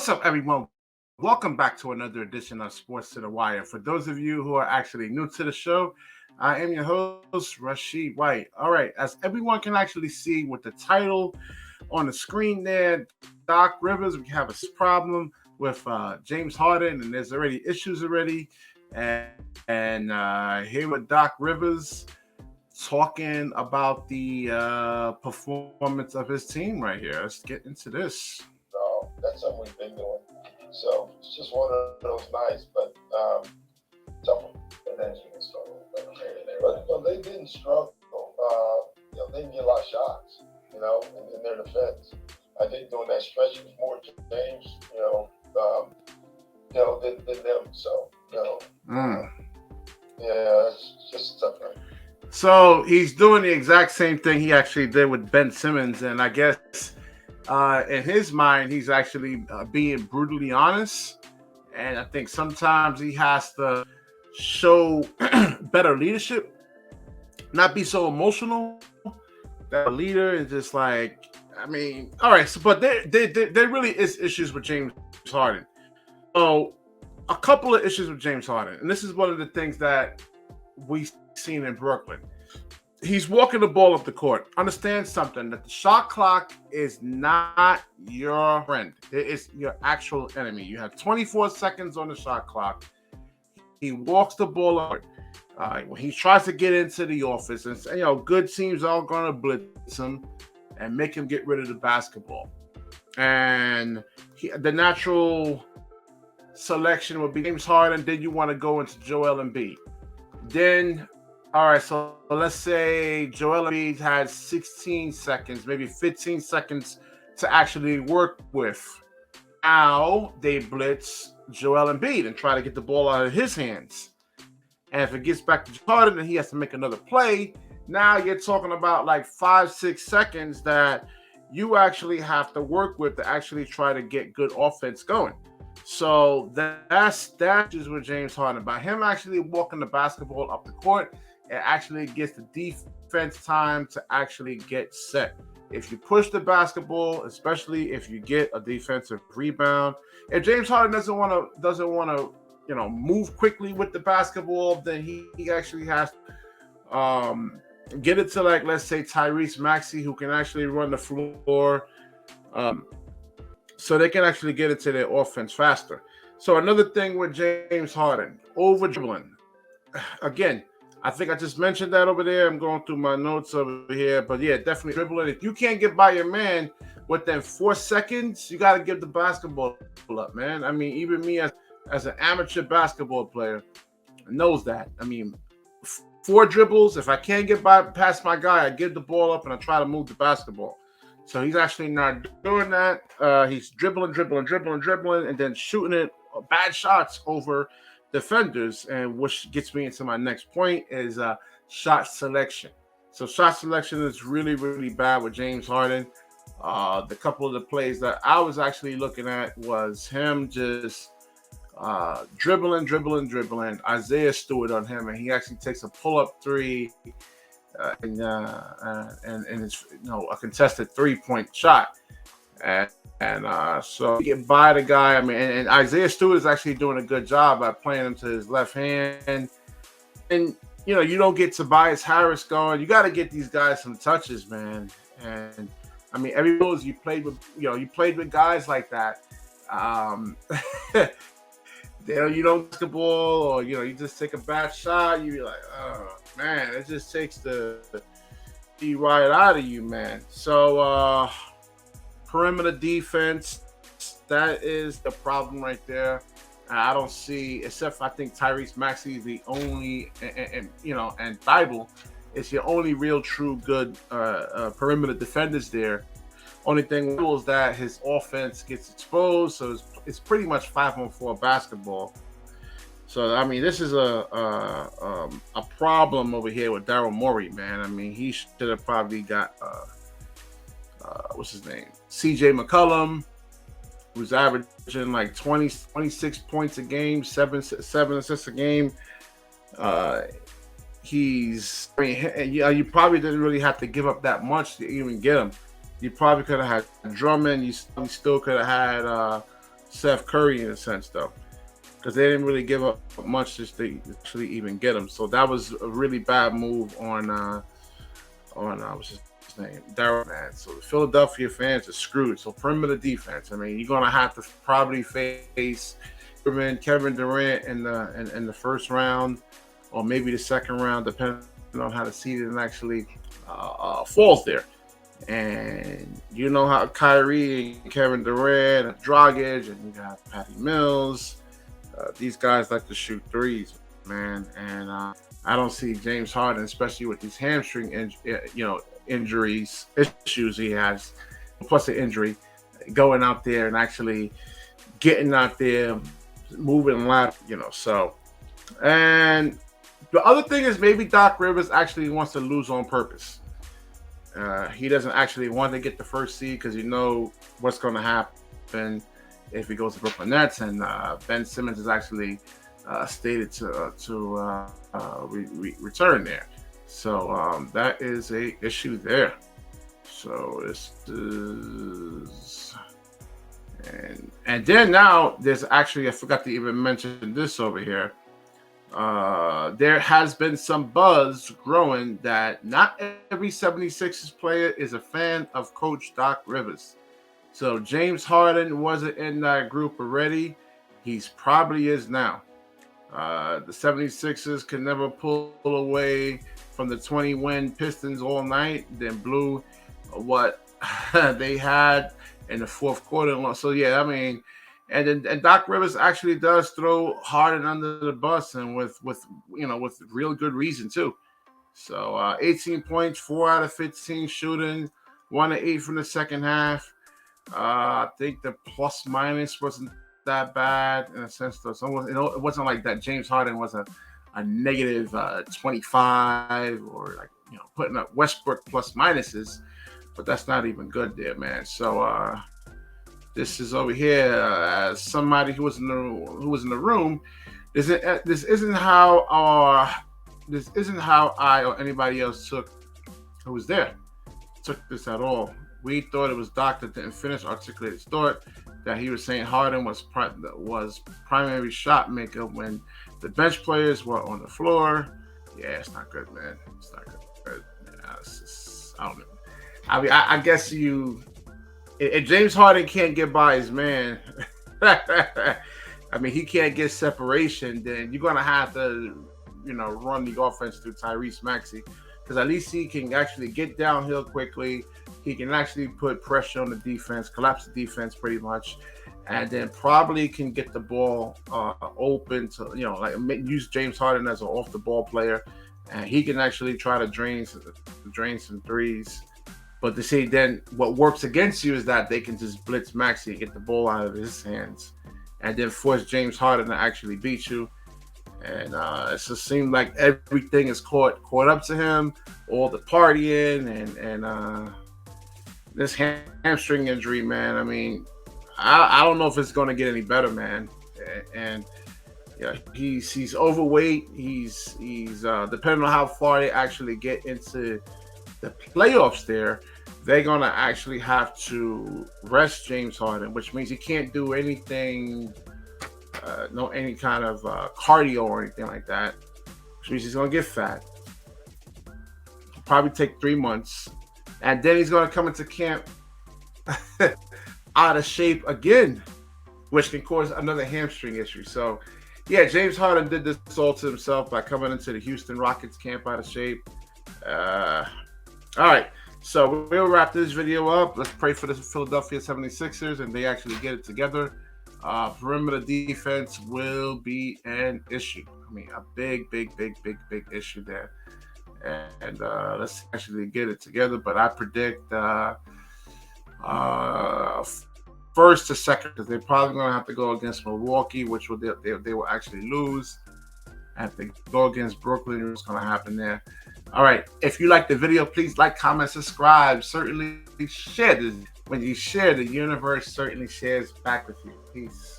What's up, everyone? Welcome back to another edition of Sports to the Wire. For those of you who are actually new to the show, I am your host, Rashid White. All right, as everyone can actually see with the title on the screen there, Doc Rivers, we have a problem with James Harden, and there's already issues already. And here with Doc Rivers talking about the performance of his team right here. Let's get into this. So that's something we've been doing. So it's just one of those nights, but tough one. And then you can struggle. But they didn't struggle. They didn't get a lot of shots, in their defense. I think during that stretch it was more James, than them. So, yeah, it's just a tough night. So he's doing the exact same thing he actually did with Ben Simmons, and I guess in his mind, he's actually being brutally honest. And I think sometimes he has to show better leadership, not be so emotional. That a leader is just like, all right. So, but there really is issues with James Harden. So, a couple of issues with James Harden, and this is one of the things that we've seen in Brooklyn. He's walking the ball up the court. Understand something, that the shot clock is not your friend. It is your actual enemy. You have 24 seconds on the shot clock. He walks the ball up. When he tries to get into the office, and good teams are going to blitz him and make him get rid of the basketball. And the natural selection would be James Harden. Then you want to go into Joel Embiid. Then, all right, so let's say Joel Embiid had 16 seconds, maybe 15 seconds to actually work with. Now they blitz Joel Embiid and try to get the ball out of his hands. And if it gets back to Harden, then he has to make another play. Now you're talking about like 5-6 seconds that you actually have to work with to actually try to get good offense going. So that is with James Harden. By him actually walking the basketball up the court, it actually gets the defense time to actually get set. If you push the basketball, especially if you get a defensive rebound, if James Harden doesn't want to move quickly with the basketball, then he actually has to get it to, like, let's say Tyrese Maxey, who can actually run the floor, so they can actually get into their offense faster. So another thing with James Harden, over dribbling. Again, I think I just mentioned that over there. I'm going through my notes over here. But yeah, definitely dribbling. If you can't get by your man within 4 seconds, you got to give the basketball up, man. Even me as an amateur basketball player knows that. 4 dribbles. If I can't get past my guy, I give the ball up and I try to move the basketball. So he's actually not doing that. He's dribbling, and then shooting it bad shots over defenders, and which gets me into my next point is shot selection. So shot selection is really, really bad with James Harden. The couple of the plays that I was actually looking at was him just dribbling. Isaiah Stewart on him, and he actually takes a pull-up three and it's a contested 3-point shot. So you get by the guy. And Isaiah Stewart is actually doing a good job by playing him to his left hand. And you don't get Tobias Harris going. You got to get these guys some touches, man. And everyone you played with guys like that. You don't basketball, or you just take a bad shot. You be like, oh man, it just takes the right out of you, man. So perimeter defense, that is the problem right there. I don't see, except I think Tyrese Maxey is the only, and Thibault is your only real true good perimeter defenders there. Only thing is that his offense gets exposed, so it's pretty much 5-on-4 basketball. So this is a problem over here with Daryl Morey, man. He should have probably got what's his name, C.J. McCollum, who's averaging like 26 points a game, seven assists a game. You probably didn't really have to give up that much to even get him. You probably could have had Drummond. You still could have had Seth Curry in a sense, though, because they didn't really give up much just to actually even get him. So that was a really bad move on what's his name, Darryl, man. So the Philadelphia fans are screwed. So perimeter defense. I mean, you're gonna have to probably face Kevin Durant in the first round, or maybe the second round, depending on how the season actually falls there. And you know how Kyrie and Kevin Durant and Dragic, and you got Patty Mills. These guys like to shoot threes, man. And I don't see James Harden, especially with these hamstring, injuries, issues he has, plus the injury, going out there and actually getting out there, moving left, So, and the other thing is maybe Doc Rivers actually wants to lose on purpose. He doesn't actually want to get the first seed because you know what's going to happen if he goes to Brooklyn Nets, and Ben Simmons is actually stated to return there. So that is a issue there. So this is, and then now there's actually, I forgot to even mention this over here. There has been some buzz growing that not every 76ers player is a fan of Coach Doc Rivers. So James Harden wasn't in that group already. He's probably is now. The 76ers can never pull away from the 20-win Pistons all night, then blew what they had in the fourth quarter. So yeah, I mean, and Doc Rivers actually does throw Harden under the bus, and with real good reason too. So 18 points, 4 out of 15 shooting, 1 of 8 from the second half. I think the plus minus wasn't that bad in a sense, though. So it wasn't like that. James Harden was a negative 25 or putting up Westbrook plus minuses, but that's not even good there, man. So this is over here as somebody who was in the room. This isn't how I or anybody else who was there took this at all. We thought it was Doc that didn't finish articulate his thought, that he was saying Harden was primary shot maker when the bench players were on the floor. Yeah, it's not good, man. It's not good. Yeah, I don't know. I mean, I guess if James Harden can't get by his man, I mean, he can't get separation, then you're gonna have to, run the offense through Tyrese Maxey, because at least he can actually get downhill quickly. He can actually put pressure on the defense, collapse the defense pretty much, and then probably can get the ball open to, use James Harden as an off-the-ball player, and he can actually try to drain some threes. But to say then what works against you is that they can just blitz Maxey and get the ball out of his hands, and then force James Harden to actually beat you. And it just seemed like everything is caught up to him, all the partying and this hamstring injury, man. I mean, I don't know if it's going to get any better, man. And yeah, he's overweight. He's depending on how far they actually get into the playoffs there, they're going to actually have to rest James Harden, which means he can't do anything, any kind of cardio or anything like that, which means he's going to get fat. It'll probably take 3 months. And then he's going to come into camp out of shape again, which can cause another hamstring issue. So, yeah, James Harden did this all to himself by coming into the Houston Rockets camp out of shape. All right, so we'll wrap this video up. Let's pray for the Philadelphia 76ers and they actually get it together. Perimeter defense will be an issue. I mean, a big issue there. And let's actually get it together. But I predict first to second, because they're probably going to have to go against Milwaukee, which they will actually lose. And if they go against Brooklyn, what's going to happen there? All right. If you like the video, please like, comment, subscribe. Certainly share this. When you share, the universe certainly shares back with you. Peace.